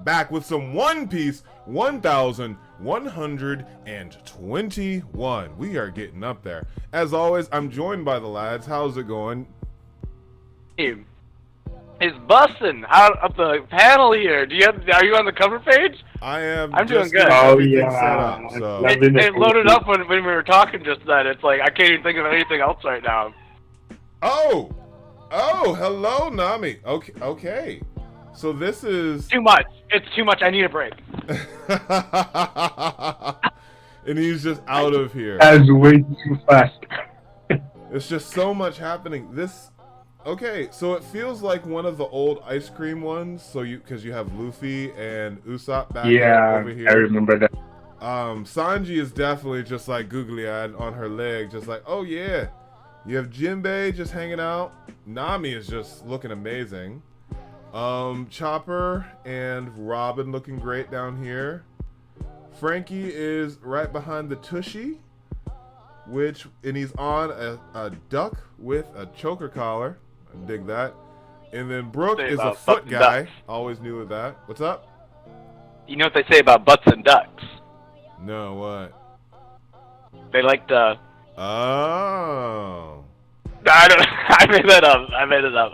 back with some One Piece 1121. We are getting up there. As always, I'm joined by the lads. How's it going? It's busting out of the panel here. Are you on the cover page? I am. I'm doing good. Oh Set yeah. up, so. It loaded up when we were talking just then. It's like I can't even think of anything else right now. Oh, hello, Nami. Okay. So this is Too much. It's too much. I need a break. and he's just out of here. That's way too fast. It's just so much happening. Okay, so it feels like one of the old ice cream ones. So because you have Luffy and Usopp back over here. I remember that. Sanji is definitely just like googly-eyed on her leg, just like, oh yeah. You have Jinbei just hanging out. Nami is just looking amazing. Chopper and Robin looking great down here. Frankie is right behind the Tushy, and he's on a duck with a choker collar. I dig that. And then Brooke is a foot guy. Ducks. Always knew that. What's up? You know what they say about butts and ducks? No, what? They like to... Oh. I made that up.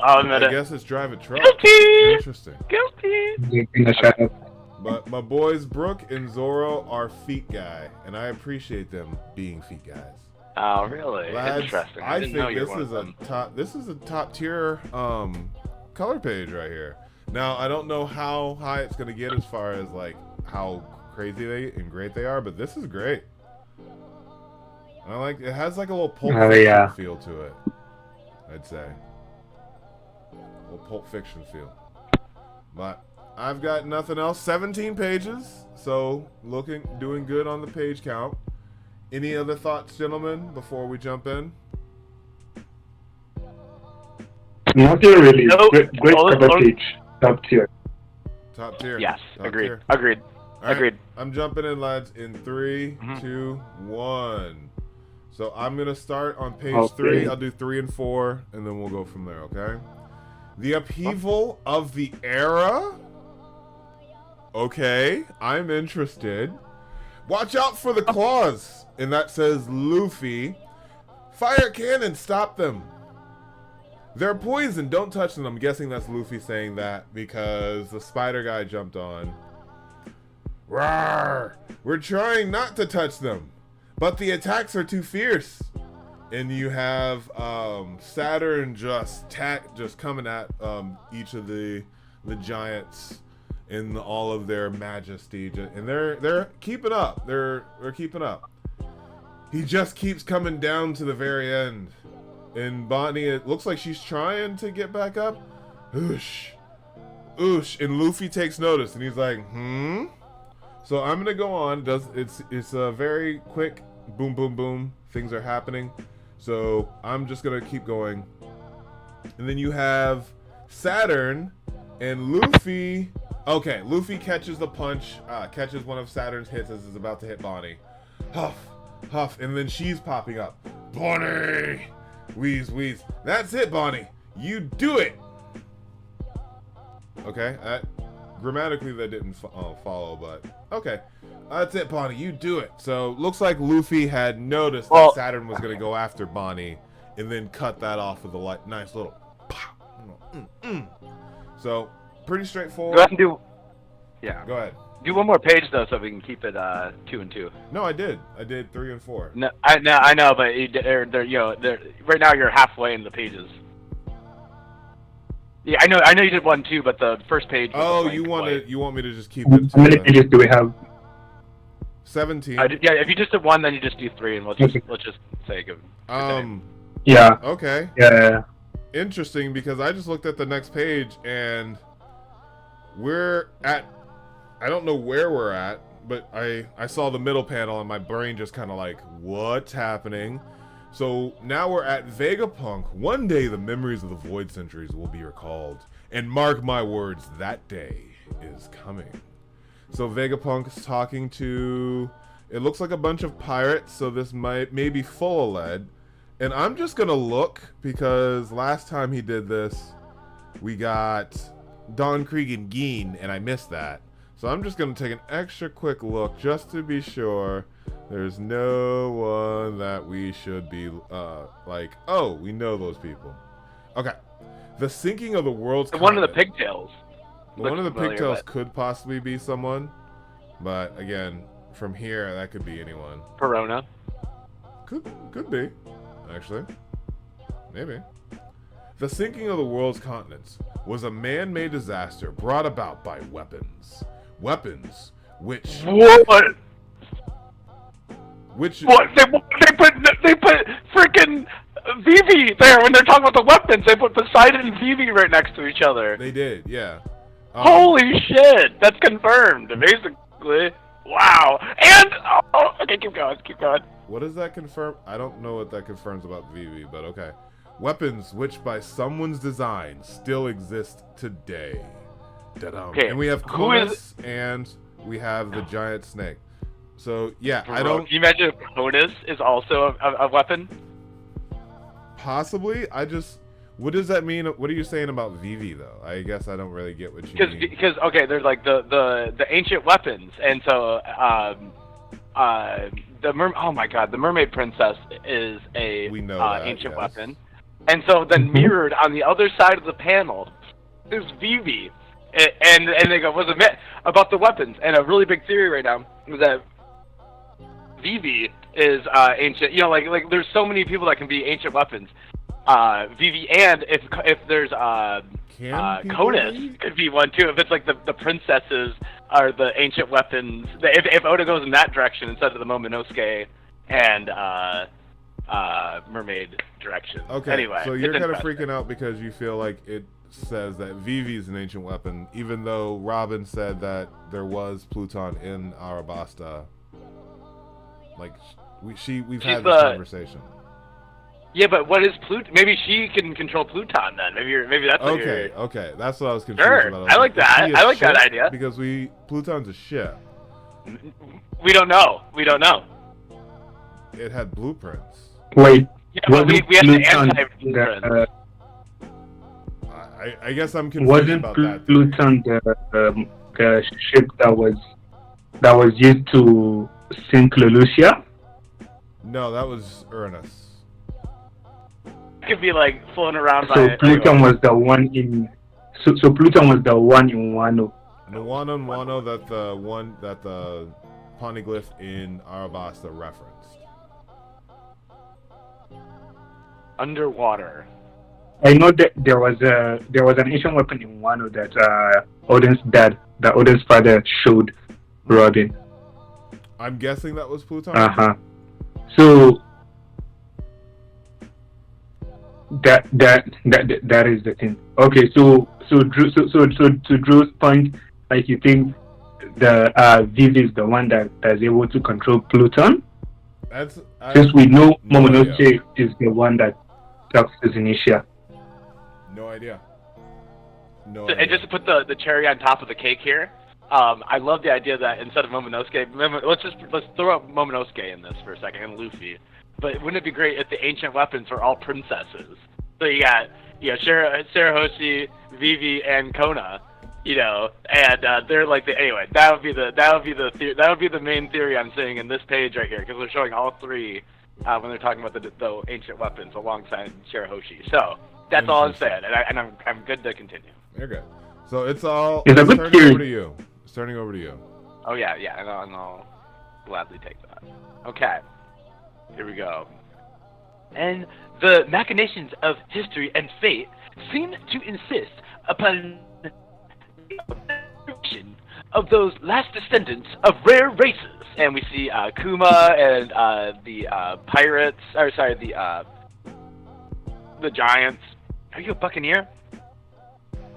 I'll admit it. I guess it's drive a truck. Guilty! Interesting. Guilty! Shut up. But my boys Brooke and Zoro are feet guy, and I appreciate them being feet guys. Oh, really? Lads, Interesting. I didn't know think you were this one is of them. this is a top tier color page right here. Now I don't know how high it's gonna get as far as like how crazy and great they are, but this is great. I like it. Has like a little Pulp Fiction feel to it. I'd say a little Pulp Fiction feel. But I've got nothing else. 17 pages, so doing good on the page count. Any other thoughts, gentlemen, before we jump in? Nothing really. Nope. Great cover page. Top tier. Top tier. Yes, Top agreed. tier. Agreed. All right, Agreed. I'm jumping in, lads, in 3, 2, 1. So I'm going to start on page 3. I'll do 3 and 4, and then we'll go from there, okay? The upheaval of the era? Okay, I'm interested. Watch out for the claws. And that says Luffy. Fire cannon, stop them. They're poison, don't touch them. I'm guessing that's Luffy saying that because the spider guy jumped on. Rawr! We're trying not to touch them, but the attacks are too fierce. And you have Saturn just coming at each of the giants in all of their majesty, and they're keeping up. They're keeping up. He just keeps coming down to the very end. And Bonnie, it looks like she's trying to get back up. Oosh. And Luffy takes notice, and he's like, So I'm gonna go on. It's a very quick boom, boom, boom. Things are happening. So I'm just gonna keep going. And then you have Saturn and Luffy. Okay, Luffy catches the punch, catches one of Saturn's hits as it's about to hit Bonnie. Huff, and then she's popping up. Bonnie! Wheeze. That's it, Bonnie. You do it! Okay, grammatically that didn't follow, but okay. That's it, Bonnie. You do it. So, looks like Luffy had noticed that Saturn was going to go after Bonnie and then cut that off with a nice little pop. So, pretty straightforward. Go ahead and do... Yeah. Go ahead. Do one more page, though, so we can keep it 2 and 2. No, I did 3 and 4. No, I know, but right now you're halfway in the pages. Yeah, I know you did 1 too, but the first page. Oh, you want me to just keep it? How many pages do we have? 17. Yeah, if you just did 1, then you just do 3, and let's just say good. Yeah. Okay. Yeah. Interesting, because I just looked at the next page and we're at, I don't know where we're at, but I saw the middle panel and my brain just kind of like, what's happening? So now we're at Vegapunk. One day the memories of the Void Centuries will be recalled. And mark my words, that day is coming. So Vegapunk's talking to, it looks like a bunch of pirates, so this may be full of lead. And I'm just gonna look, because last time he did this, we got Don Krieg and Geen, and I missed that. So I'm just going to take an extra quick look just to be sure there's no one that we should be like, oh, we know those people. Okay. The sinking of the world's one of the pigtails. One of the pigtails could possibly be someone, but again, from here, that could be anyone. Perona. Could be, actually. Maybe. The sinking of the world's continents was a man-made disaster brought about by weapons. Weapons which... What? Which... What? They put freaking Vivi there when they're talking about the weapons. They put Poseidon and Vivi right next to each other. They did, yeah. Holy shit! That's confirmed, basically. Wow. And... Oh, okay, keep going. What does that confirm? I don't know what that confirms about Vivi, but okay. Weapons which by someone's design still exist today. Okay, and we have Cronus and we have the giant snake. So, yeah, Bro, I don't... Can you imagine if Cronus is also a weapon? Possibly. What does that mean? What are you saying about Vivi, though? I guess I don't really get what you mean. Because okay, there's like the ancient weapons, and so oh my god, the mermaid princess is a ancient weapon, and so then mirrored on the other side of the panel is Vivi, and they go, what's it about the weapons? And a really big theory right now is that Vivi is ancient. You know, like there's so many people that can be ancient weapons. Vivi, and if there's Cronus could be one too. If it's like the princesses are the ancient weapons. If Oda goes in that direction instead of the Momonosuke and mermaid direction. Okay. Anyway, so you're kind of freaking out because you feel like it says that Vivi is an ancient weapon, even though Robin said that there was Pluton in Arabasta. Like we've had this conversation. Yeah, but what is Pluton? Maybe she can control Pluton then. Maybe that's what okay. That's what I was confused about. I like that. I like that idea. Because Pluton's a ship. We don't know. It had blueprints. Wait. Yeah, but we have the anti-blueprints. I guess I'm confused about that. Wasn't Pluton the ship that was used to sink Leloucia? No, that was Uranus. Could be like flown around so by Pluton was the one in so Pluton was the one in Wano. The one on Wano that the poneglyph in Arabasta referenced. Underwater. I know that there was an ancient weapon in Wano that Odin's father showed Robin. I'm guessing that was Pluton. So that is the thing. Okay, so to Drew's point, like you think the Vivi is the one that is able to control Pluton? Since we know Momonosuke is the one that talks to Zenithia. No idea. And just to put the cherry on top of the cake here, I love the idea that instead of Momonosuke, let's throw out Momonosuke in this for a second, and Luffy. But wouldn't it be great if the ancient weapons were all princesses? So you got Sarahoshi, Vivi, and Kona, and they're like anyway. That would be the main theory I'm saying in this page right here, because they're showing all three when they're talking about the ancient weapons alongside Sarahoshi. So that's all I'm saying, and I'm good to continue. You're good. So it's all. It's turning over to you. It's turning over to you. Oh yeah, and I'll gladly take that. Okay. Here we go. And the machinations of history and fate seem to insist upon the of those last descendants of rare races. And we see Kuma and the pirates, the giants. Are you a buccaneer?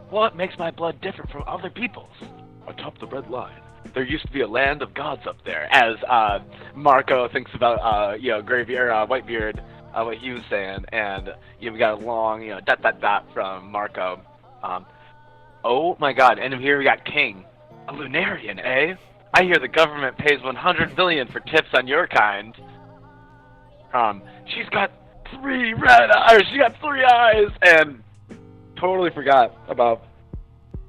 What makes my blood different from other people's? Atop the red line, there used to be a land of gods up there. As Marco thinks about Whitebeard, what he was saying, and we got a long dot from Marco. Oh my God! And here we got King, a Lunarian, eh? I hear the government pays 100 million for tips on your kind. She's got 3 red eyes. She got 3 eyes, and totally forgot about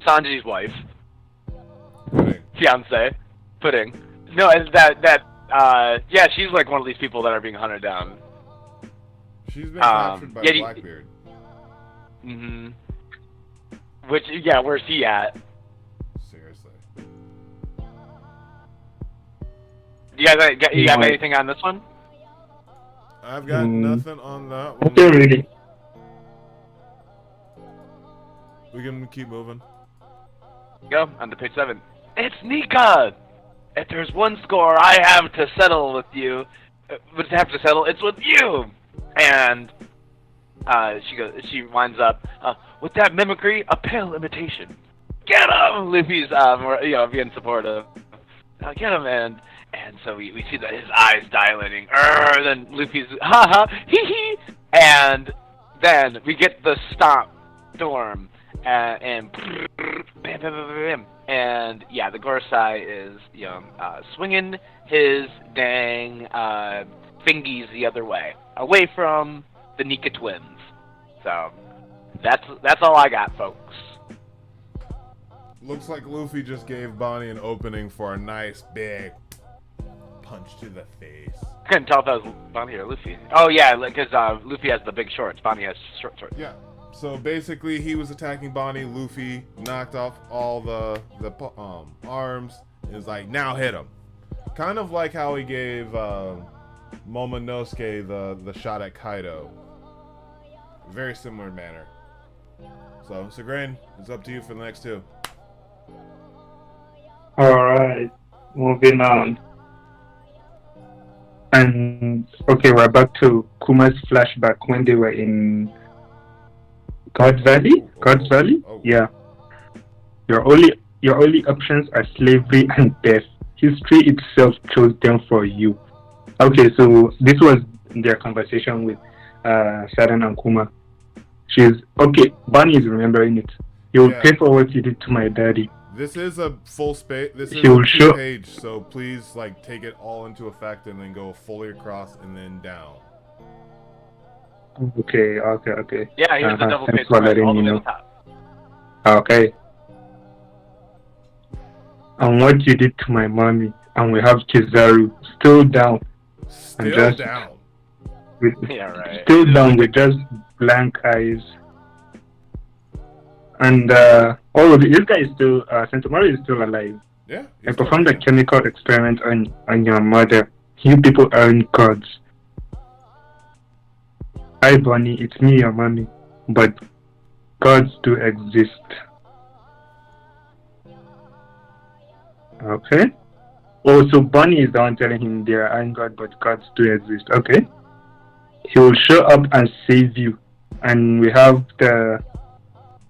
Sanji's wife. fiance, Pudding. No, yeah, she's like one of these people that are being hunted down. She's been captured by Blackbeard. Mm-hmm. Which, yeah, where's he at? Seriously. You have anything on this one? I've got nothing on that one. Okay, really. We can keep moving. Go, on to page 7. It's Nika! If there's one score I have to settle with you, it's with you! And she winds up, with that mimicry, a pale imitation. Get him! Luffy's, being supportive. Get him, and so we see that his eyes dilating. Then Luffy's, ha, hee hee! And then we get the storm. And bam, bam, bam, bam, and yeah, the Gorosei is swinging his dang fingies the other way, away from the Nika twins. So that's all I got, folks. Looks like Luffy just gave Bonnie an opening for a nice big punch to the face. Couldn't tell if that was Bonnie or Luffy. Oh yeah, because Luffy has the big shorts, Bonnie has short shorts. Yeah. So basically, he was attacking Bonnie. Luffy knocked off all the arms. And was like, now hit him. Kind of like how he gave Momonosuke the shot at Kaido. Very similar manner. So, Segrain, it's up to you for the next 2. Alright, moving on. And, okay, we're back to Kuma's flashback when they were in God Valley? Oh. Yeah. Your only options are slavery and death. History itself chose them for you. Okay, so this was their conversation with Saran and Kuma. Bonnie is remembering it. You'll pay for what you did to my daddy. This is a full space. This is a 2-page, so please take it all into effect and then go fully across and then down. Okay. Yeah, here's the double page all the way on the top. Okay. And what you did to my mommy, and we have Kizaru still down. Still down. Still down with just blank eyes. And all of this guy is still, Sentomaru is still alive. Yeah. I performed a chemical experiment on your mother. You people aren't gods. Hi, Bonnie, it's me, your mommy. But gods do exist. Okay. Oh, so Bonnie is the one telling him there aren't gods, but gods do exist. Okay. He will show up and save you. And we have the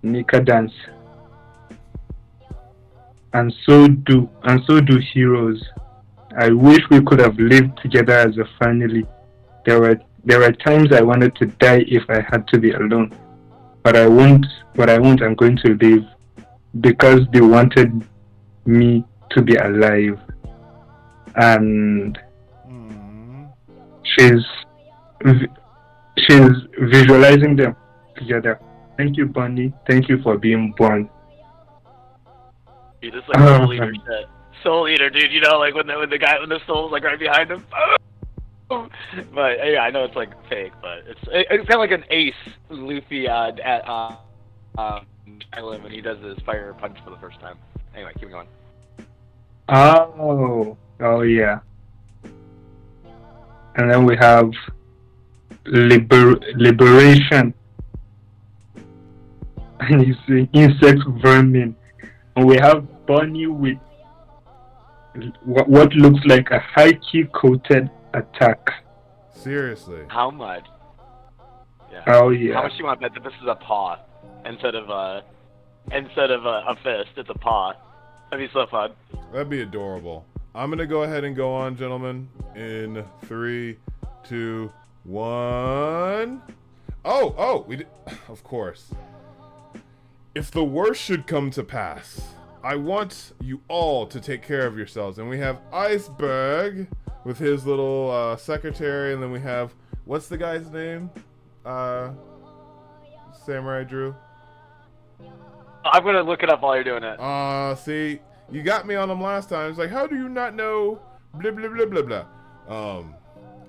Nika dance. And so do heroes. I wish we could have lived together as a family. There were times I wanted to die if I had to be alone. But I won't. I'm going to live because they wanted me to be alive. And she's visualizing them together. Thank you, Bonnie. Thank you for being born. Dude, this is like Soul Eater shit. Soul Eater, dude. When the soul's right behind him. But yeah, I know it's fake, but it's kind of like an ace Luffy at Island when he does his fire punch for the first time. Anyway, keep going. Oh yeah. And then we have liberation. And you see insect vermin. And we have Bonnie with what looks like a high key coated attack. Seriously. How much? Yeah. Oh yeah. How much do you want to bet that this is a paw instead of a fist? It's a paw. That'd be so fun. That'd be adorable. I'm gonna go ahead and go on, gentlemen. In 3, 2, 1. Oh, we did. Of course. If the worst should come to pass, I want you all to take care of yourselves. And we have Iceberg with his little secretary, and then we have, what's the guy's name? Samurai Drew. I'm gonna look it up while you're doing it. See, You got me on them last time. It's like, how do you not know blah, blah, blah, blah, blah.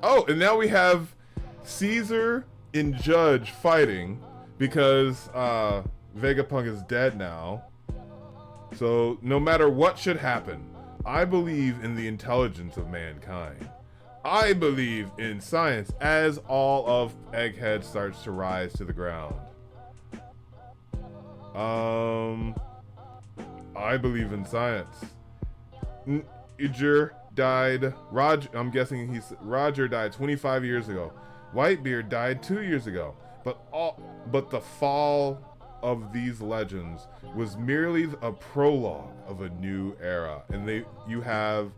Oh, and now we have Caesar and Judge fighting because Vegapunk is dead now. So no matter what should happen, I believe in the intelligence of mankind. I believe in science as all of Egghead starts to rise to the ground. I believe in science. Roger died. I'm guessing Roger died 25 years ago. Whitebeard died 2 years ago. But the fall of these legends was merely a prologue of a new era, and you have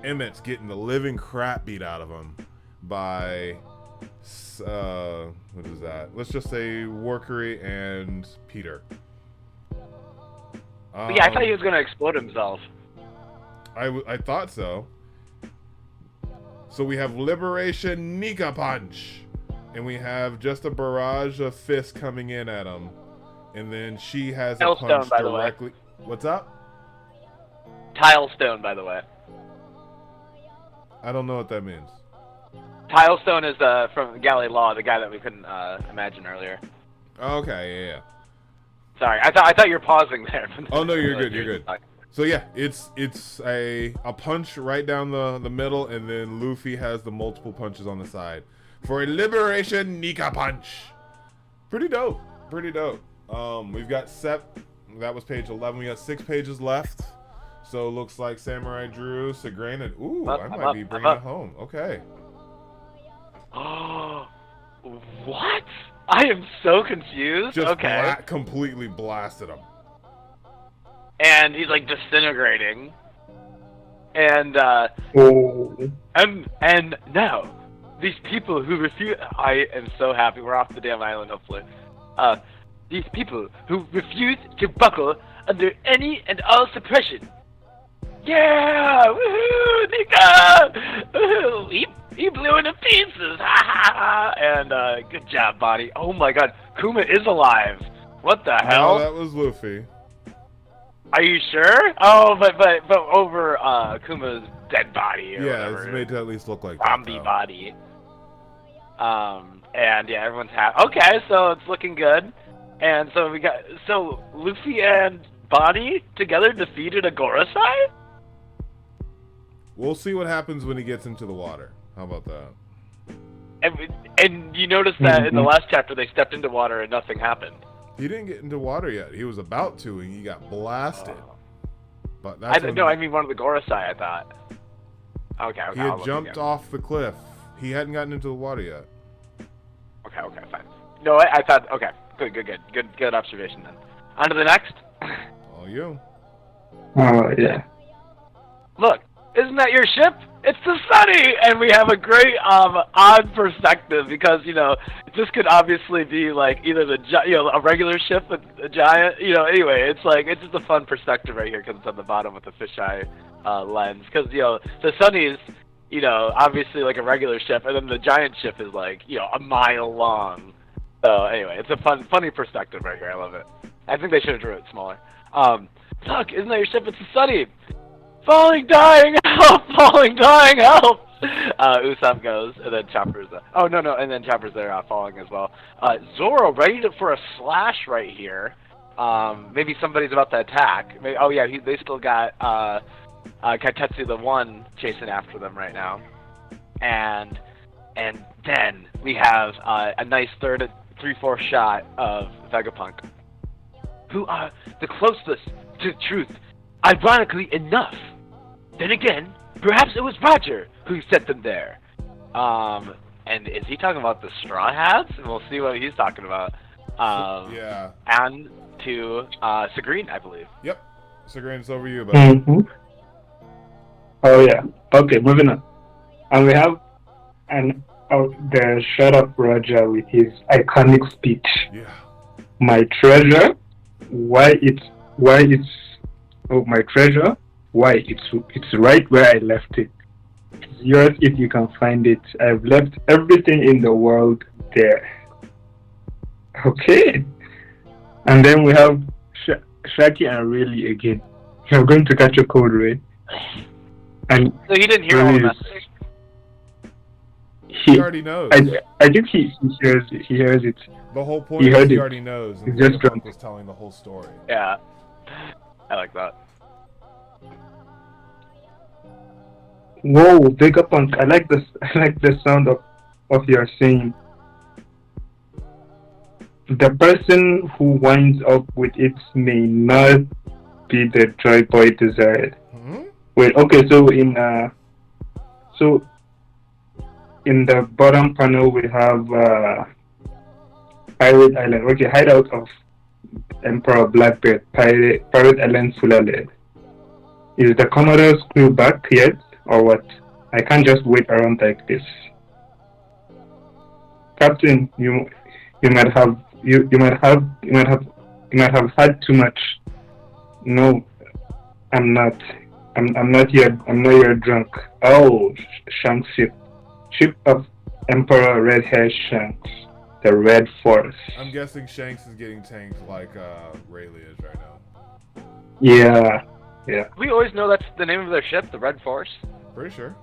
Emmett's getting the living crap beat out of him by what is that? Let's just say Workery and Peter. Yeah, I thought he was gonna explode himself. I thought so. So we have Liberation Nika Punch. And we have just a barrage of fists coming in at him. And then she has a punch directly. What's up? Tilestone, by the way. I don't know what that means. Tilestone is from Galley Law, the guy that we couldn't imagine earlier. Okay, yeah. Sorry, I thought you were pausing there. Oh no, you're good. You're good. So yeah, it's a punch right down the middle, and then Luffy has the multiple punches on the side for a Liberation Nika Punch. Pretty dope. Pretty dope. We've got that was page 11. We got 6 pages left. So it looks like Samurai Drew, Segrain, and I might be bringing it home. Okay. Oh, what? I am so confused. Just okay. Completely blasted him. And he's like disintegrating. And and now, these people who refuse. I am so happy we're off the damn island. Hopefully, these people who refuse to buckle under any and all suppression. Yeah, woohoo, Nika! Woohoo! He blew into pieces. Ha ha ha! And good job, Bonnie. Oh my God, Kuma is alive. What the hell? Oh, that was Luffy. Are you sure? Oh, but over Kuma's dead body or whatever. It's made to at least look like zombie body. And yeah, everyone's happy. Okay, so it's looking good. And so Luffy and Bonnie together defeated a Gorosei? We'll see what happens when he gets into the water. How about that? And you notice that in the last chapter they stepped into water and nothing happened. He didn't get into water yet. He was about to, and he got blasted. But I mean one of the Gorosei, I thought. Okay. He had jumped off the cliff. He hadn't gotten into the water yet. Okay, fine. No, I thought. Okay, good observation then. On to the next. All you. Oh yeah. Look, isn't that your ship? It's the Sunny, and we have a great odd perspective because this could obviously be like either a regular ship with a giant anyway it's just a fun perspective right here because it's on the bottom with the fisheye lens because the Sunny is obviously like a regular ship and then the giant ship is like a mile long. So anyway, it's a funny perspective right here. I love it. I think they should have drew it smaller. Look, isn't that your ship? It's the Sunny. Falling, dying, help! Falling, dying, help! Usopp goes, and then Chopper's there. Oh, no, and then Chopper's there, falling as well. Zoro ready for a slash right here. Maybe somebody's about to attack. They still got Kaitetsu the One chasing after them right now. And then we have a nice 3/4 shot of Vegapunk, who are the closest to the truth, ironically enough. Then again, perhaps it was Roger who sent them there. And is he talking about the Straw Hats? And we'll see what he's talking about. Yeah. And to Segrain, I believe. Yep. Segrain, it's over to you, buddy. Oh yeah. Okay, moving on. And we have the shut up Roger with his iconic speech. Yeah. My treasure, why it's right where I left it. It's yours if you can find it. I've left everything in the world there. Okay. And then we have Shaki and Rayleigh again. You're going to catch a cold, right? And so he didn't hear all the message. He already knows. I think he hears it. He hears it. The whole point is he already knows. And just drunk. Was telling the whole story. Yeah, I like that. Whoa, Vegapunk! I like this. I like the sound of your saying. The person who winds up with it may not be the joy boy desired. Hmm? Wait, okay. So in the bottom panel we have Pirate Island. Okay, hideout of Emperor Blackbeard. Pirate Island Fulaled. Is the Commodore's crew back yet, or what? I can't just wait around like this. Captain, you might have had too much. No, I'm not. I'm not yet. I'm not yet drunk. Oh, Shanks ship of Emperor Red Hair Shanks, the Red Force. I'm guessing Shanks is getting tanked like Rayleigh is right now. Yeah. We always know that's the name of their ship, the Red Force. Pretty sure.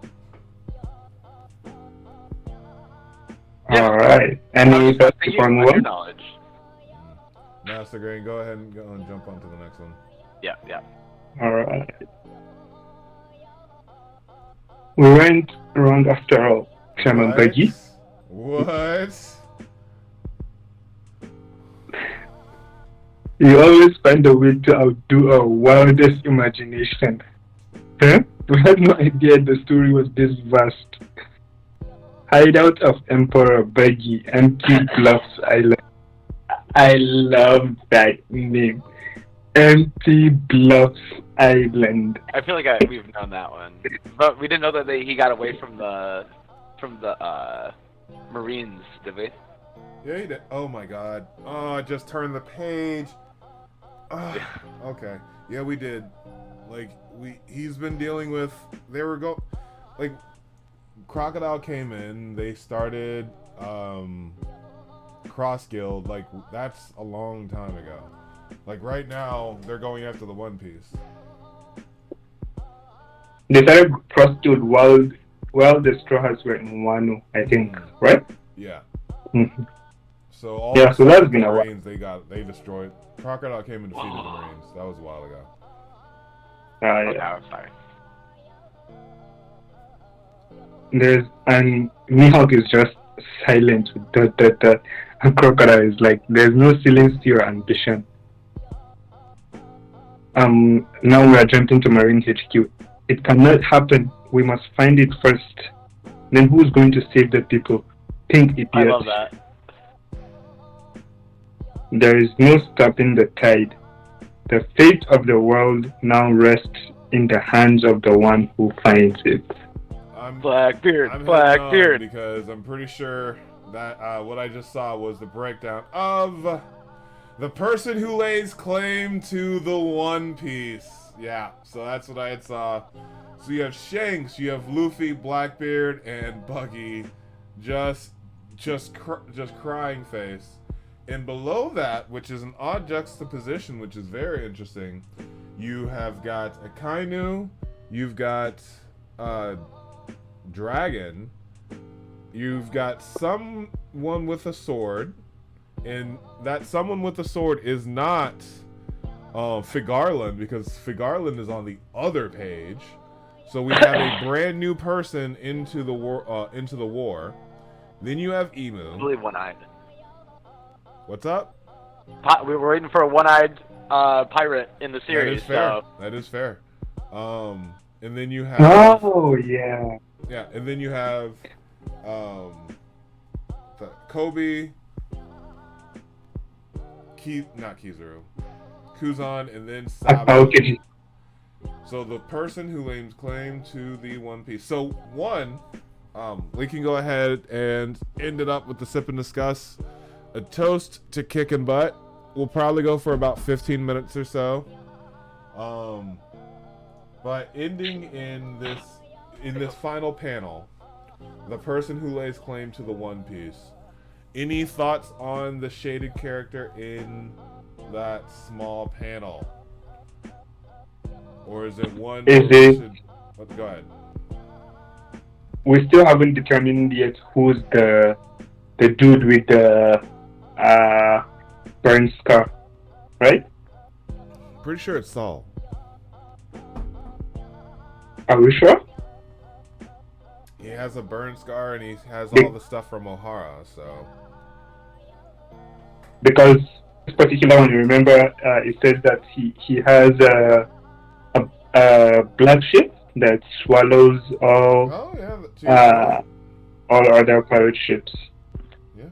Yeah. All right. Any thoughts on one? Knowledge. Master Grain, go ahead and jump on to the next one. Yeah. All right. We went around after all, Chairman Beggy. What? You always find a way to outdo our wildest imagination. Huh? We had no idea the story was this vast. Hideout of Emperor Beggy, Empty Bluffs Island. I love that name. Empty Bluffs Island. I feel like we've known that one, but we didn't know that he got away from the Marines, did we? Yeah, he did. Oh my God! Oh, I just turned the page. Oh, okay. Yeah, we did. Like he's been dealing with. Crocodile came in. They started Cross Guild. Like that's a long time ago. Like right now, they're going after the One Piece. They started Cross Guild while the Straw Hats were in Wano, I think, right? Yeah. Mm-hmm. So so that's been a while. They destroyed. Crocodile came and defeated the Marines. That was a while ago. Yeah. Okay, sorry. And Mihawk is just silent with the Crocodile is like there's no ceilings to your ambition. Now we are jumping to Marine HQ. It cannot happen. We must find it first. Then who's going to save the people? Pink idiot. I love that. There is no stopping the tide. The fate of the world now rests in the hands of the one who finds it. Blackbeard. Because I'm pretty sure that what I just saw was the breakdown of the person who lays claim to the One Piece. Yeah, so that's what I had saw. So you have Shanks, you have Luffy, Blackbeard, and Buggy, just crying face. And below that, which is an odd juxtaposition, which is very interesting, you have got Akainu, you've got Dragon, you've got someone with a sword, and that someone with a sword is not Figarland, because Figarland is on the other page. So we have a brand new person into the war. Then you have Emu. I believe one-eyed. What's up? We were waiting for a one-eyed pirate in the series. That is fair. And then you have. Oh yeah. Yeah, and then you have Kobe, not Kizaru, Kuzan, and then Sabo. Okay. So the person who lays claim to the One Piece. So one, we can go ahead and end it up with the sip and discuss. A toast to kicking butt. We'll probably go for about 15 minutes or so. But ending in this final panel, the person who lays claim to the One Piece. Any thoughts on the shaded character in that small panel? Or is it one? Go ahead. We still haven't determined yet who's the dude with the burn scar, right? Pretty sure it's Saul. Are we sure? He has a burn scar and he has all the stuff from Ohara, so. Because this particular one, you remember, it says that he has a black ship that swallows all other pirate ships. Yeah.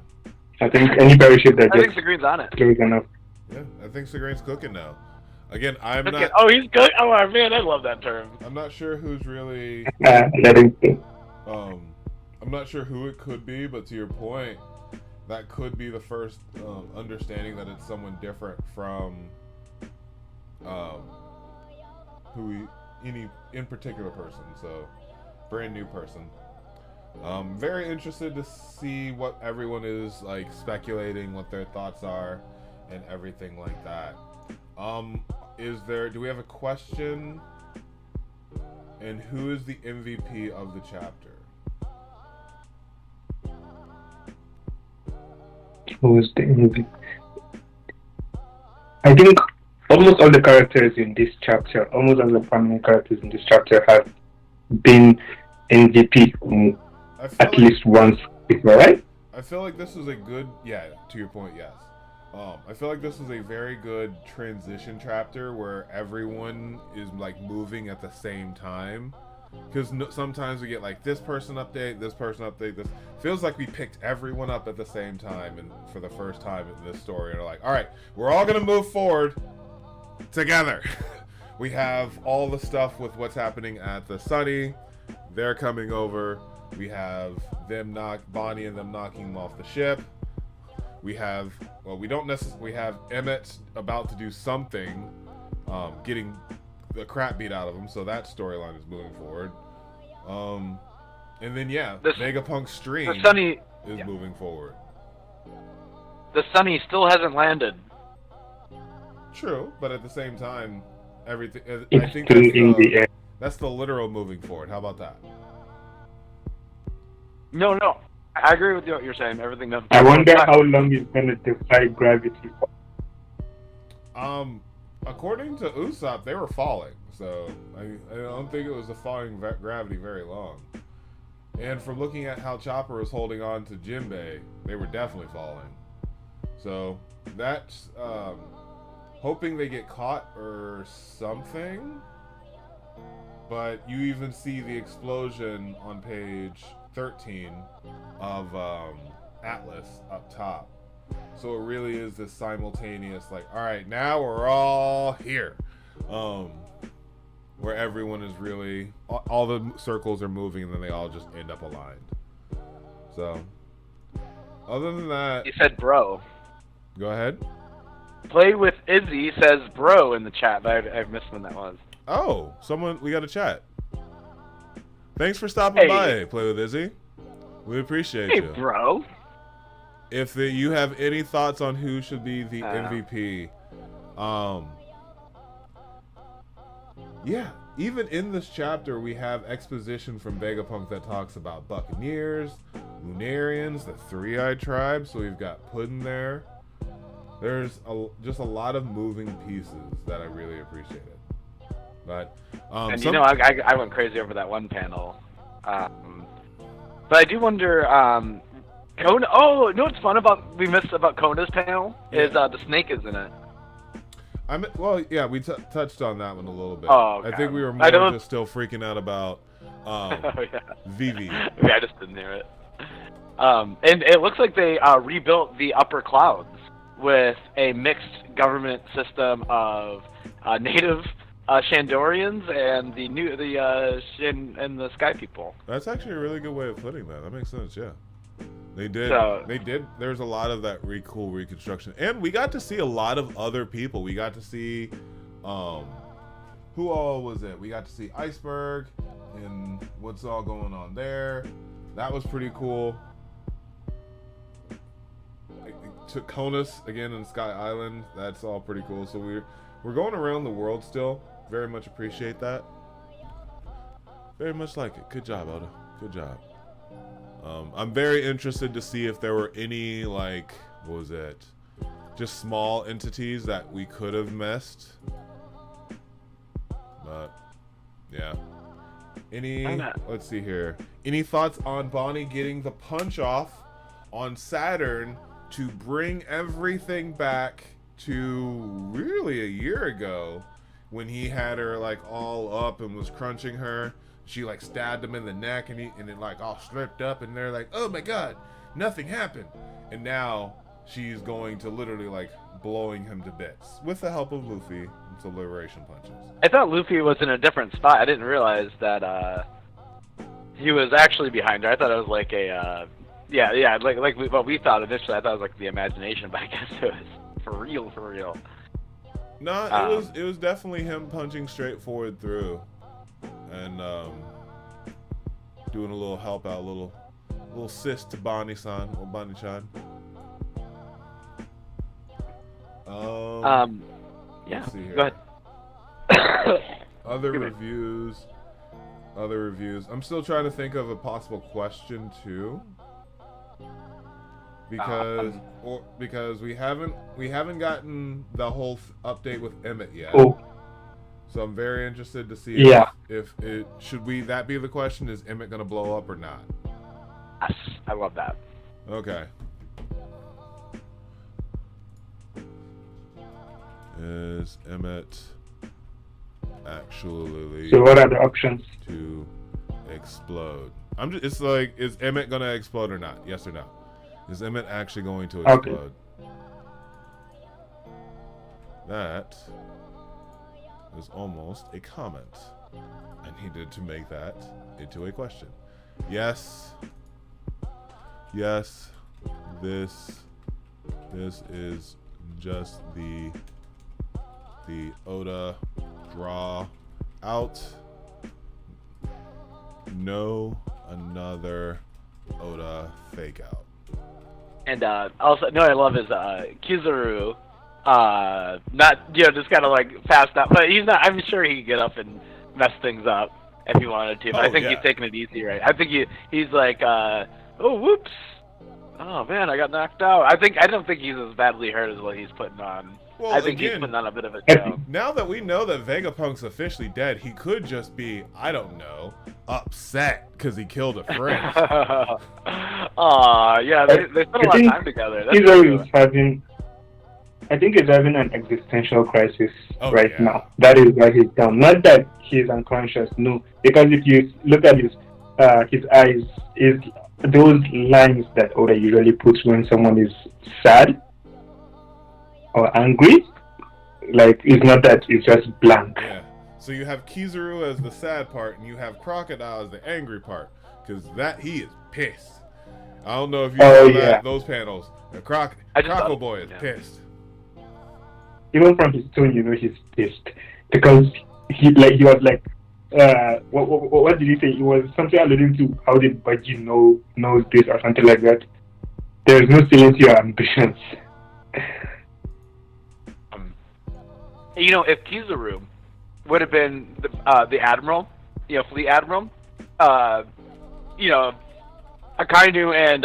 I think any pirate ship that I think Segrene's on it. Carries enough. Yeah, I think Segrene's cooking now. Again, I'm cooking. not. Oh, he's good. Oh man, I love that term. I'm not sure who's really. I'm not sure who it could be, but to your point, that could be the first understanding that it's someone different from any in particular person. So, brand new person. Very interested to see what everyone is like speculating, what their thoughts are, and everything like that. Do we have a question? And who is the MVP of the chapter? Who is the MVP? I think almost all the characters in this chapter, almost all the prominent characters in this chapter have been MVP at least once before, right? I feel like this is a good, to your point, yes. I feel like this is a very good transition chapter where everyone is like moving at the same time. Because sometimes we get like this person update, this feels like we picked everyone up at the same time and for the first time in this story, and are like, all right, we're all gonna move forward together. We have all the stuff with what's happening at the Sunny. They're coming over. We have Bonnie and them knocking him off the ship. We have, we have Emmett about to do something, getting the crap beat out of him, so that storyline is moving forward. And then Vegapunk's stream is moving forward. The Sunny still hasn't landed. True, but at the same time, everything. It's I think still in the air. That's the literal moving forward. How about that? No, I agree with what you're saying. Everything doesn't. I wonder how long it's gonna defy gravity for. According to Usopp, they were falling, so I don't think it was defying gravity very long. And from looking at how Chopper was holding on to Jinbei, they were definitely falling. So that's hoping they get caught or something. But you even see the explosion on page 13 of Atlas up top. So it really is this simultaneous, like, all right, now we're all here. Where everyone is really, all the circles are moving and then they all just end up aligned. So, other than that... You said bro. Go ahead. Play with Izzy says bro in the chat, but I've missed when that was. Oh, we got a chat. Thanks for stopping by, Play with Izzy. We appreciate you. Hey, bro. If you have any thoughts on who should be the MVP, even in this chapter, we have exposition from Vegapunk that talks about Buccaneers, Lunarians, the Three-Eyed Tribe, so we've got Puddin there. There's just a lot of moving pieces that I really appreciated. But, I went crazy over that one panel. But I do wonder, Kona. Oh, you know what's fun we missed about Kona's panel is the snake is in it. We touched on that one a little bit. Oh, okay. I think we were more just still freaking out about Vivi. I just didn't hear it. And it looks like they rebuilt the upper clouds with a mixed government system of native Shandorians and the Sky People. That's actually a really good way of putting that. That makes sense. Yeah. They did. There's a lot of that really cool reconstruction, and we got to see a lot of other people. We got to see, who all was it? We got to see Iceberg and what's all going on there. That was pretty cool. Took Conus again in Sky Island. That's all pretty cool. So we're going around the world still. Very much appreciate that. Very much like it. Good job, Oda. Good job. I'm very interested to see if there were any, like, what was it? Just small entities that we could have missed. But, yeah. Let's see here. Any thoughts on Bonnie getting the punch off on Saturn to bring everything back to really a year ago when he had her, like, all up and was crunching her? She, like, stabbed him in the neck, and it, like, all stripped up, and they're like, oh my god, nothing happened. And now she's going to literally, like, blowing him to bits with the help of Luffy and some liberation punches. I thought Luffy was in a different spot. I didn't realize that he was actually behind her. I thought it was like a like what we thought initially. I thought it was like the imagination, but I guess it was for real. No, it was definitely him punching straight forward through. And doing a little help out, a little assist to Bonnie-san or Bonnie-chan. Yeah. Let's see here. Go ahead. Other reviews. I'm still trying to think of a possible question too. Because we haven't gotten the whole update with Emmett yet. Oh. So I'm very interested to see if it that be the question, is Emmett gonna blow up or not? Yes, I love that. Okay. Is Emmett actually So what are the options? To explode? It's like, is Emmett gonna explode or not? Yes or no? Is Emmett actually going to explode? Okay. That was almost a comment. I needed to make that into a question. Yes. Yes. This is just the Oda draw out. No another Oda fake out. And also, no, I love is Kizaru. Not, just kind of like fast up, but he's not. I'm sure he could get up and mess things up if he wanted to. But I think he's taking it easy, right? I think he's like, oh, whoops, oh man, I got knocked out. I don't think he's as badly hurt as what he's putting on. Well, I think he's putting on a bit of a show. Now that we know that Vegapunk's officially dead, he could just be, I don't know, upset because he killed a friend. Aw, yeah, they spent a lot of time together. I think he's having an existential crisis now. That is why he's down. Not that he's unconscious, no. Because if you look at his eyes, is those lines that Oda usually puts when someone is sad or angry. Like, it's not that, it's just blank. Yeah. So you have Kizaru as the sad part, and you have Crocodile as the angry part. Because he is pissed. I don't know if you saw those panels. The Croco Boy is pissed. Even from his tone, he's pissed. Because he was like, what did he say? It was something alluding to how did Baji knows this or something like that. There is no ceiling to your ambitions. If Kizaru would have been the admiral, fleet admiral, Akainu and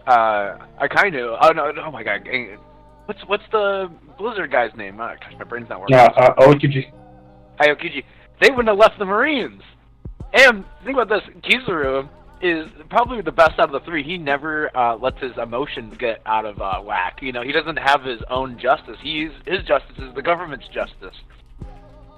Akainu. Oh no! Oh my God! What's the Blizzard guy's name? Gosh, my brain's not working. Aokiji. Aokiji. They wouldn't have left the Marines. And think about this: Kizaru is probably the best out of the three. He never lets his emotions get out of whack. He doesn't have his own justice. His justice is the government's justice.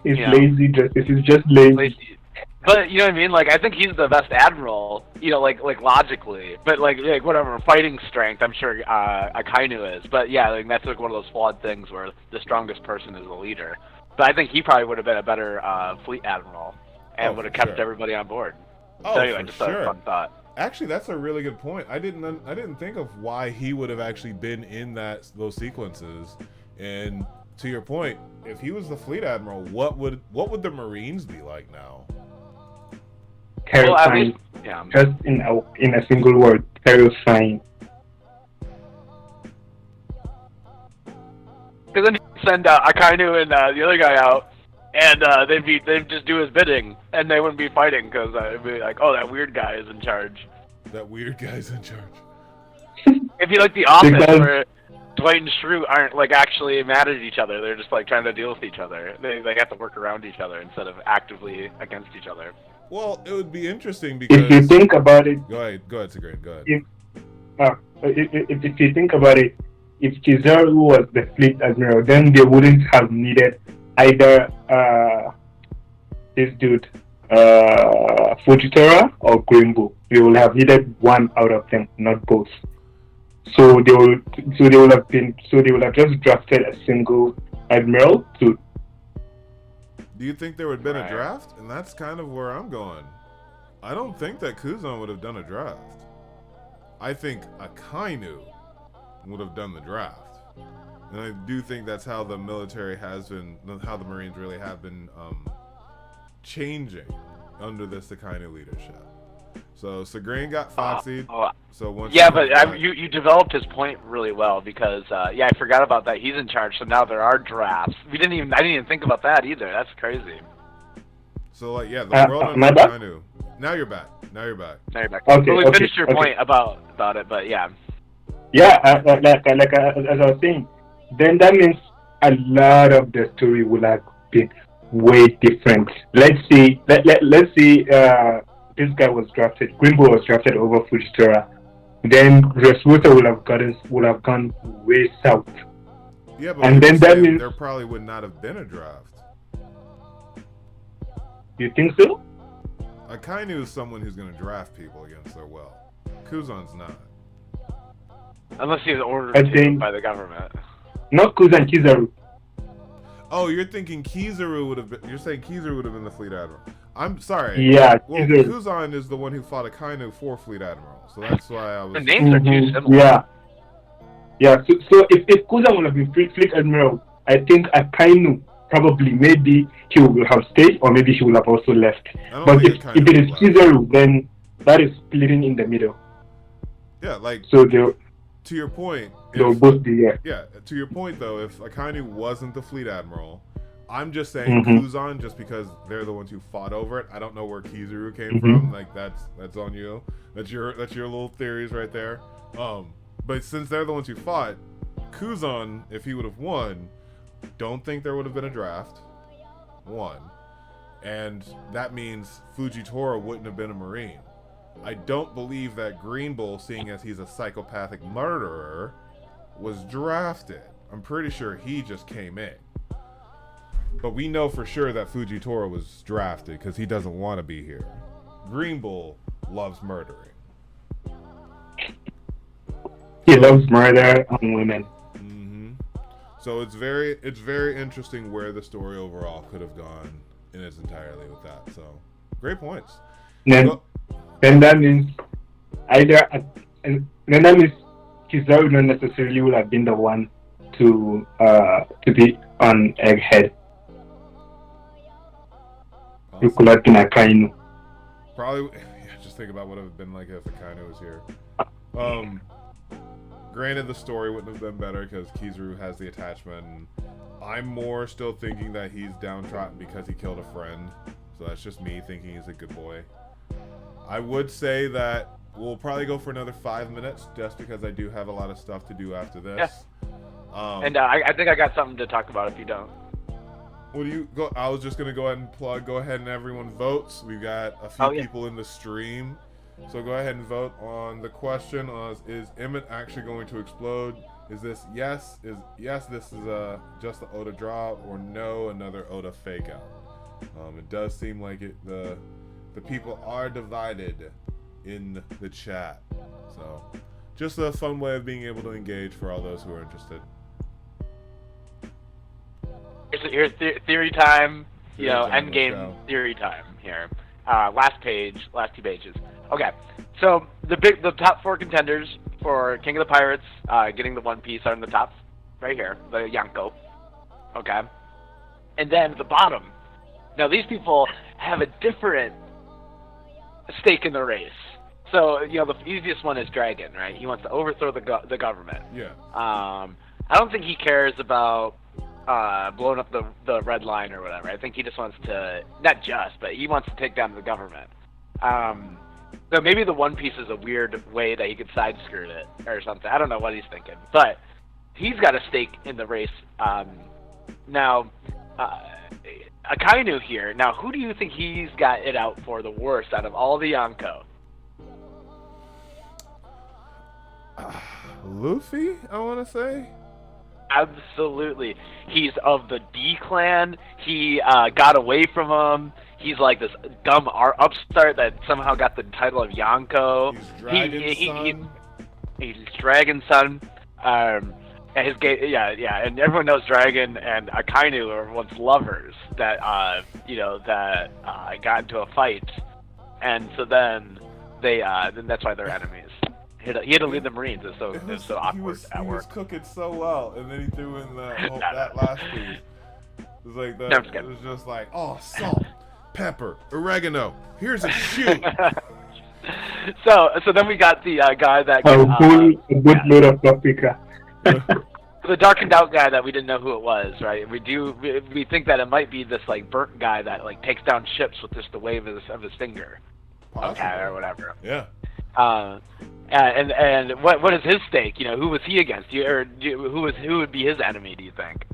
It's lazy justice. He's just lazy. But you know what I mean? Like, I think he's the best admiral. Like logically. But like whatever fighting strength, I'm sure Akainu is. But yeah, like that's like one of those flawed things where the strongest person is the leader. But I think he probably would have been a better fleet admiral and would have kept everybody on board. Oh, so anyway, just a fun thought. Actually, that's a really good point. I didn't think of why he would have actually been in those sequences. And to your point, if he was the fleet admiral, what would the Marines be like now? Terrifying. Just in a single word, terrifying. Because send Akainu and the other guy out, and they'd just do his bidding, and they wouldn't be fighting because it'd be like, oh, that weird guy is in charge. That weird guy's in charge. It'd be like The Office where Dwight and Schrute aren't like actually mad at each other. They're just like trying to deal with each other. They have to work around each other instead of actively against each other. Well, it would be interesting because if you think about it. Go ahead, Segrin. Go ahead. If you think about it, if Kizaru was the fleet admiral, then they wouldn't have needed either this dude, Fujitora or Green Bull. They would have needed one out of them, not both. So they would have just drafted a single admiral to. Do you think there would have been a draft? And that's kind of where I'm going. I don't think that Kuzan would have done a draft. I think Akainu would have done the draft. And I do think that's how the military has been, how the Marines really have been changing under this Akainu leadership. So Segrin got Foxy. So once you developed his point really well because I forgot about that. He's in charge, so now there are drafts. I didn't even think about that either. That's crazy. So the world under Akainu. Now you're back. Okay, so we finished your point about it, but yeah. Yeah, as I was saying, then that means a lot of the story will have been way different. Let's see. This guy was drafted. Greenbow was drafted over Fujitora. Then Resputa would have gone way south. Yeah, but and then that means there probably would not have been a draft. You think so? Akainu is someone who's going to draft people against their will. Kuzan's not. Unless he's ordered by the government. Not Kuzan, Kizaru. Oh, you're thinking Kizaru would have been. You're saying Kizaru would have been the fleet admiral. I'm sorry. Yeah. Well, Kuzan is the one who fought Akainu for fleet admiral, so that's why I was. The names are too similar. Yeah. Yeah. So if Kuzan would have been fleet admiral, I think Akainu probably maybe he would have stayed, or maybe he would have also left. But if it is Kizaru, then that is splitting in the middle. Yeah, so to your point, they'll both be Yeah, to your point though, if Akainu wasn't the fleet admiral, I'm just saying Kuzan just because they're the ones who fought over it. I don't know where Kizaru came from. Like that's on you. That's your little theories right there. But since they're the ones who fought, Kuzan, if he would have won, don't think there would have been a draft. One. And that means Fujitora wouldn't have been a Marine. I don't believe that Green Bull, seeing as he's a psychopathic murderer, was drafted. I'm pretty sure he just came in. But we know for sure that Fujitora was drafted because he doesn't want to be here. Green Bull loves murdering. He loves murder on women. So it's very interesting where the story overall could have gone in its entirety with that. So great points. Then that means Kizaru not necessarily would have been the one to be on Egghead. Awesome. It could have been Akainu. Probably, just think about what it would have been like if Akainu was here. Granted, the story wouldn't have been better because Kizaru has the attachment. And I'm more still thinking that he's downtrodden because he killed a friend. So that's just me thinking he's a good boy. I would say that we'll probably go for another 5 minutes just because I do have a lot of stuff to do after this. Yeah. And I think I got something to talk about if you don't. What do you go? I was just going to go ahead and plug. Go ahead and everyone votes. We've got a few people in the stream. So go ahead and vote on the question: is Emmett actually going to explode? Is this yes? This is just the Oda drop, or no, another Oda fake out? It does seem like it. The people are divided in the chat. So just a fun way of being able to engage for all those who are interested. Here's theory time. Endgame theory time here. Last two pages. Okay, so the top 4 contenders for King of the Pirates getting the One Piece are in the top, right here, the Yonko. Okay, and then the bottom. Now these people have a different stake in the race. So the easiest one is Dragon, right? He wants to overthrow the government. Yeah. I don't think he cares about blowing up the red line or whatever. I think he just wants to, not just, but he wants to take down the government. So maybe the One Piece is a weird way that he could side skirt it or something. I don't know what he's thinking, but he's got a stake in the race. Now, Akainu here. Now, who do you think he's got it out for the worst out of all the Yonko? Luffy, I want to say. Absolutely. He's of the D clan. He got away from him. He's like this dumb upstart that somehow got the title of Yonko. He's Dragon's son. He's Dragon's son. And and everyone knows Dragon and Akainu are once lovers that got into a fight, and so then then that's why they're enemies. He had to lead the Marines. It's so awkward at work. He was cooking so well, and then he threw in that last piece. It was like that. No, it was just like, oh, salt, pepper, oregano. Here's a shoe. So then we got the guy that a good load of paprika. The darkened out guy that we didn't know who it was, right? We think that it might be this like burnt guy that like takes down ships with just the wave of his finger, or whatever. Yeah. And what is his stake? Who was he against? Who would be his enemy? Do you think?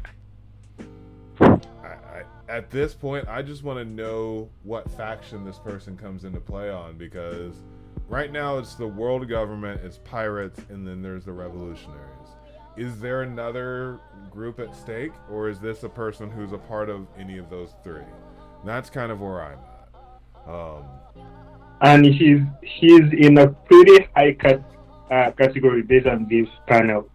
At this point, I just want to know what faction this person comes into play on, because right now it's the world government, it's pirates, and then there's the revolutionaries. Is there another group at stake, or is this a person who's a part of any of those three? And that's kind of where I'm at. And he's in a pretty high category based on this panel,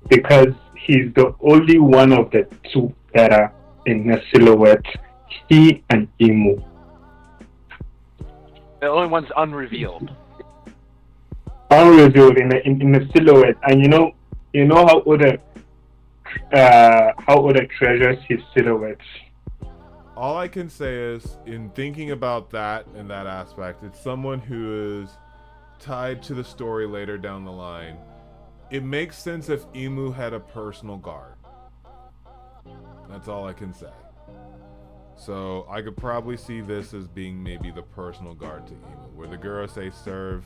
because he's the only one of the two that are in the silhouette. He and Imu. The only one's unrevealed. Unrevealed in the silhouette, and you know how Oda treasures his silhouettes. All I can say is, in thinking about that and that aspect, it's someone who is tied to the story later down the line. It makes sense if Imu had a personal guard. That's all I can say. So I could probably see this as being maybe the personal guard to Imu, where the Gurosei serve,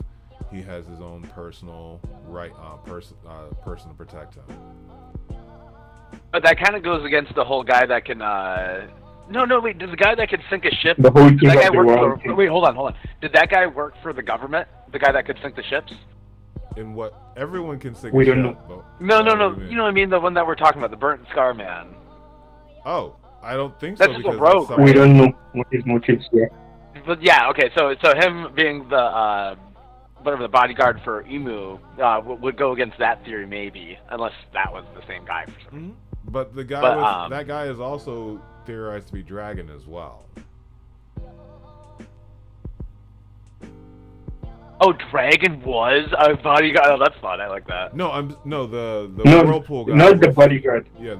he has his own personal person to protect him. But that kind of goes against the whole guy that can. No, wait. Does the guy that could sink a ship? The whole team of the world. Wait, hold on. Did that guy work for the government? The guy that could sink the ships? In what? Everyone can sink. We a don't ship, know. No. You know what I mean? The one that we're talking about, the burnt scar man. Oh, I don't think that's so. Just a rogue. We don't know what his motives were. But yeah, okay. So him being the whatever the bodyguard for Imu would go against that theory maybe, unless that was the same guy for some reason. But the guy that guy is also theorized to be Dragon as well. Oh, Dragon was a bodyguard. Oh, that's fun. I like that. No, the Whirlpool guy. Not the bodyguard. Yeah,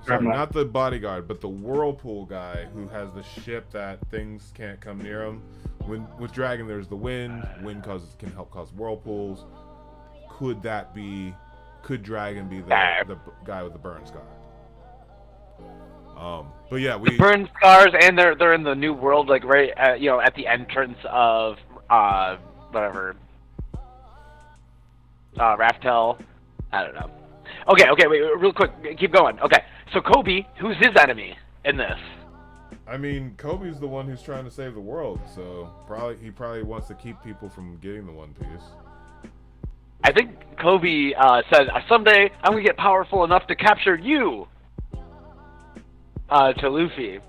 sorry, not the bodyguard, but the Whirlpool guy who has the ship that things can't come near him. With Dragon, there's the wind. Wind can help cause whirlpools. Could Dragon be the guy with the burn scar? But yeah, the burn scars, and they're in the new world, like right at, at the entrance of whatever Raftel. I don't know. Okay, wait, real quick, keep going. Okay, so Kobe, who's his enemy in this? I mean, Kobe's the one who's trying to save the world, so he probably wants to keep people from getting the One Piece. I think Kobe said, someday I'm gonna get powerful enough to capture you. To Luffy.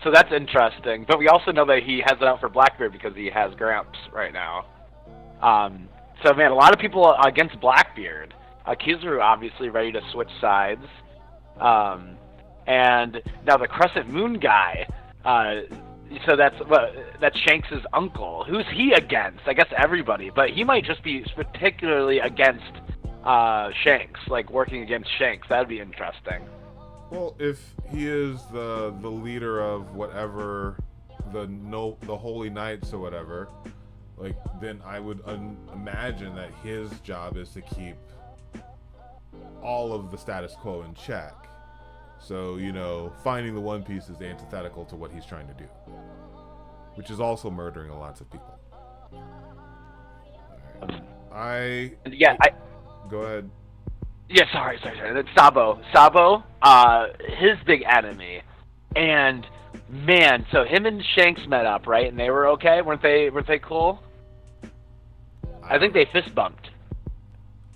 So that's interesting. But we also know that he has it out for Blackbeard because he has Gramps right now. So man, a lot of people against Blackbeard. Kizaru obviously ready to switch sides. And now the Crescent Moon guy, so that's Shanks' uncle. Who's he against? I guess everybody, but he might just be particularly against Shanks, like working against Shanks. That'd be interesting. Well, if he is the leader of whatever the Holy Knights or whatever, like, then I would imagine that his job is to keep all of the status quo in check. So, you know, finding the One Piece is antithetical to what he's trying to do, which is also murdering lots of people. Right. Go ahead. Yeah, sorry. That's Sabo. Sabo, his big enemy, and man, so him and Shanks met up, right? And they were okay, weren't they? Weren't they cool? I think they fist bumped.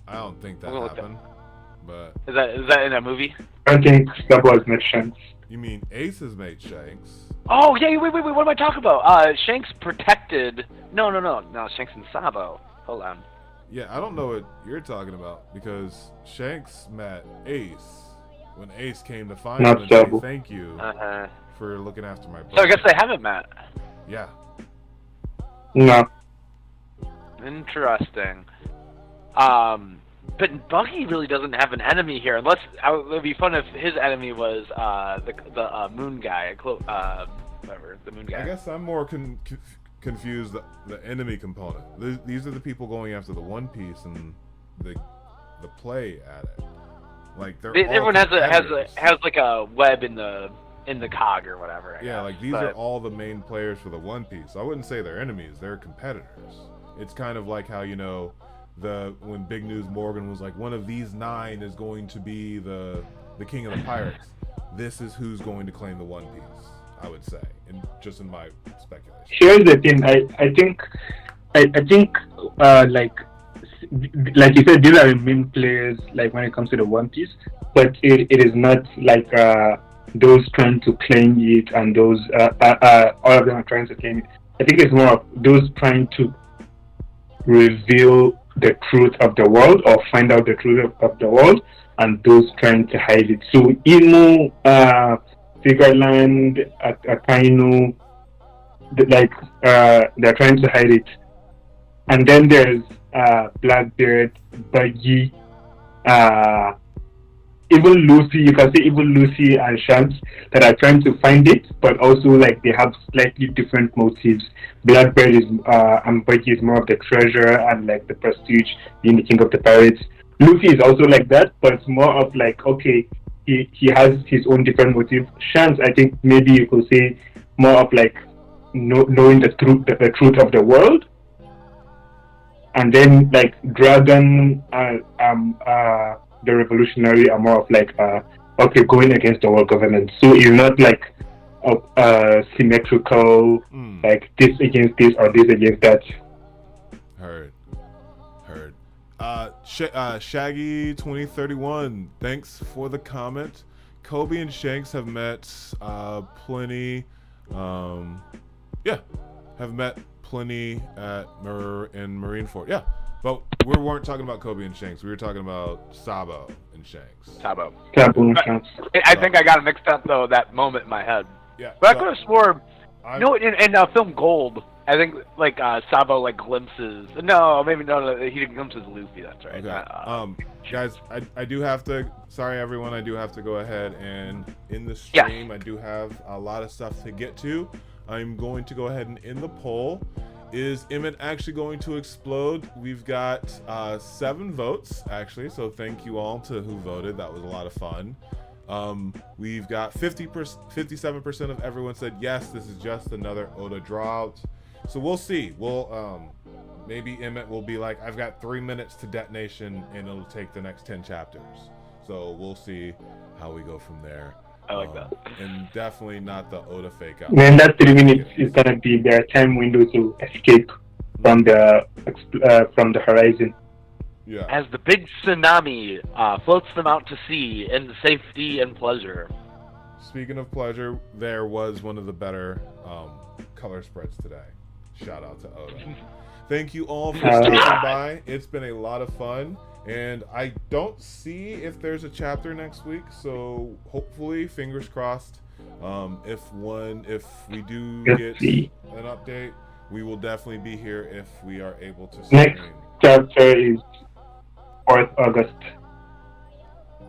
I don't think that happened. But is that in a movie? I think Sabo has met Shanks. You mean Ace has made Shanks? Oh yeah, wait. What am I talking about? Shanks protected. No. Shanks and Sabo. Hold on. Yeah, I don't know what you're talking about because Shanks met Ace when Ace came to find him and say thank you for looking after my brother. So I guess they haven't met. Yeah. No. Interesting. But Buggy really doesn't have an enemy here. It would be fun if his enemy was the Moon guy. Whatever, the Moon guy. I guess I'm more confused the enemy component. These are the people going after the One Piece and the play at it. Like everyone has like a web in the cog or whatever. These are all the main players for the One Piece. I wouldn't say they're enemies; they're competitors. It's kind of like how, you know, when Big News Morgan was like, one of these 9 is going to be the king of the pirates. This is who's going to claim the One Piece, I would say, just in my speculation. Here's the thing. I think like you said, these are the main players, like when it comes to the One Piece, but it is not like those trying to claim it and those all of them are trying to claim it. I think it's more of those trying to reveal the truth of the world or find out the truth of the world, and those trying to hide it. So Imo, Figureland, Akainu, they're trying to hide it. And then there's Blackbeard, Buggy, even Lucy, you can say even Lucy and Shanks that are trying to find it, but also like they have slightly different motives. Blackbeard is and Buggy is more of the treasure and like the prestige, being the king of the pirates. Lucy is also like that, but it's more of like, okay, he has his own different motive. Shanks, I think maybe you could say more of like knowing the truth of the world. And then like Dragon the revolutionary are more of like okay, going against the world government. So it's not like symmetrical, like this against this or this against that. Heard. Shaggy 2031, thanks for the comment. Kobe and Shanks have met plenty. Have met plenty in Marineford. Yeah. But we weren't talking about Kobe and Shanks. We were talking about Sabo and Shanks. Sabo and Shanks. I think I got it mixed up, though, that moment in my head. Yeah. But I could have swore... in film Gold, I think, like, Sabo, like, glimpses... No, maybe no, he glimpses Luffy, that's right. Okay. Guys, I do have to... Sorry, everyone, I do have to go ahead and in the stream, I do have a lot of stuff to get to. I'm going to go ahead and end the poll. Is Emmett actually going to explode? We've got 7 votes, actually, so thank you all to who voted. That was a lot of fun. We've got 57% of everyone said, yes, this is just another Oda drought. So we'll see. We'll maybe Emmett will be like, I've got 3 minutes to detonation, and it'll take the next 10 chapters. So we'll see how we go from there. I like that. And definitely not the Oda fake out. When that 3 minutes is gonna be their time window to escape from the horizon. Yeah. As the big tsunami floats them out to sea in safety and pleasure. Speaking of pleasure, there was one of the better color spreads today. Shout out to Oda. Thank you all for stopping by. It's been a lot of fun. And I don't see if there's a chapter next week, so hopefully, fingers crossed, if we do get an update, we will definitely be here if we are able to stream. Next chapter is 4th August.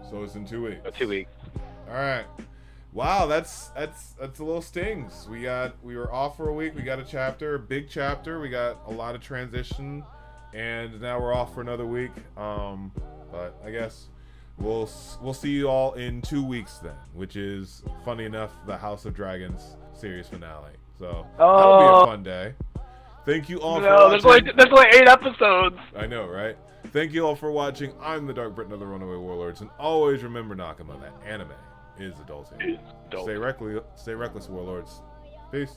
So it's in 2 weeks. 2 weeks. All right. Wow, that's a little stings. We were off for a week. We got a chapter, a big chapter. We got a lot of transition. And now we're off for another week. But I guess we'll see you all in 2 weeks then, which is funny enough the House of Dragons series finale. So that'll be a fun day. Thank you all for watching. There's only 8 episodes. I know, right? Thank you all for watching. I'm the DarkBriton of the Runaway Warlords, and always remember, Nakama, that anime is adulting. Stay reckless, Warlords. Peace.